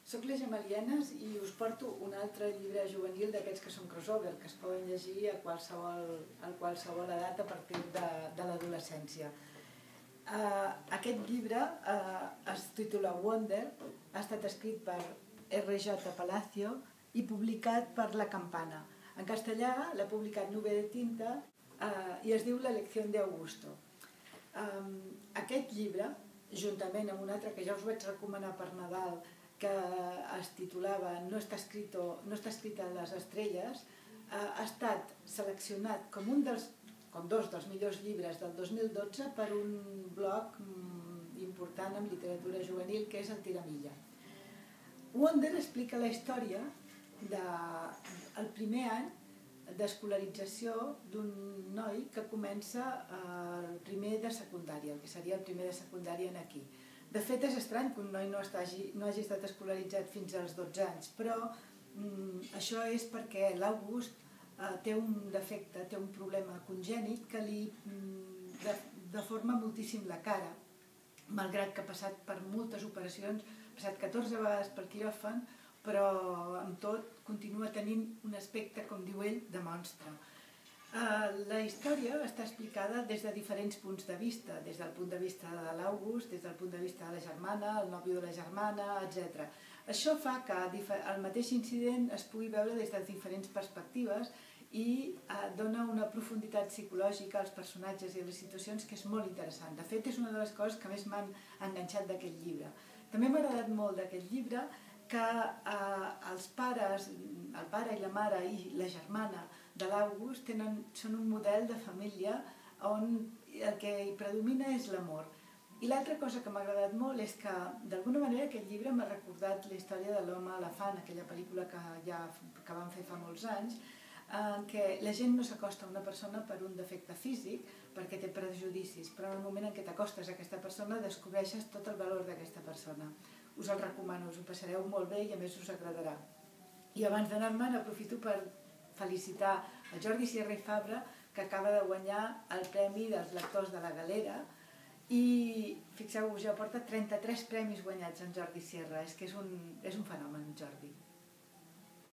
Soc la Gemma Lienas i us porto un altre llibre juvenil d'aquests que són crossover, que es poden llegir a qualsevol edat a partir de l'adolescència. Aquest llibre es titula Wonder, ha estat escrit per R.J. Palacio i publicat per La Campana. En castellà l'ha publicat Nube de Tinta i es diu La lección de Augusto. Aquest llibre, juntament amb un altre que ja us vaig recomanar per Nadal, que es titulava No está escrita en les estrelles, ha estat seleccionat com dos dels millors llibres del 2012 per un blog important en literatura juvenil que és el Tiramilla. Wonder explica la història del primer any d'escolarització d'un noi que comença el primer de secundària, el que seria el primer de secundària aquí. De fet, és estrany que un noi no hagi estat escolaritzat fins als 12 anys, però això és perquè l'August té un defecte, té un problema congènit que li deforma moltíssim la cara, malgrat que ha passat per moltes operacions, ha passat 14 vegades per quiròfan, però amb tot continua tenint un aspecte, com diu ell, de monstre. La història està explicada des de diferents punts de vista, des del punt de vista de l'August, des del punt de vista de la germana, el nòvio de la germana, etc. Això fa que el mateix incident es pugui veure des de diferents perspectives i dona una profunditat psicològica als personatges i a les situacions que és molt interessant. De fet, és una de les coses que més m'han enganxat d'aquest llibre. També m'ha agradat molt d'aquest llibre que els pares, el pare i la mare i la germana de l'August són un model de família on el que hi predomina és l'amor. I l'altra cosa que m'ha agradat molt és que, d'alguna manera, aquest llibre m'ha recordat la història de l'home elefant, aquella pel·lícula que van fer fa molts anys, en què la gent no s'acosta a una persona per un defecte físic, perquè té prejudicis, però en el moment en què t'acostes a aquesta persona descobreixes tot el valor d'aquesta persona. Us el recomano, us ho passareu molt bé i a més us agradarà. I abans d'anar-me'n aprofito per felicitar el Jordi Sierra i Fabra, que acaba de guanyar el Premi dels Lectors de la Galera, i fixeu-vos, ja porta 33 premis guanyats en Jordi Sierra, és que és un fenomen, Jordi.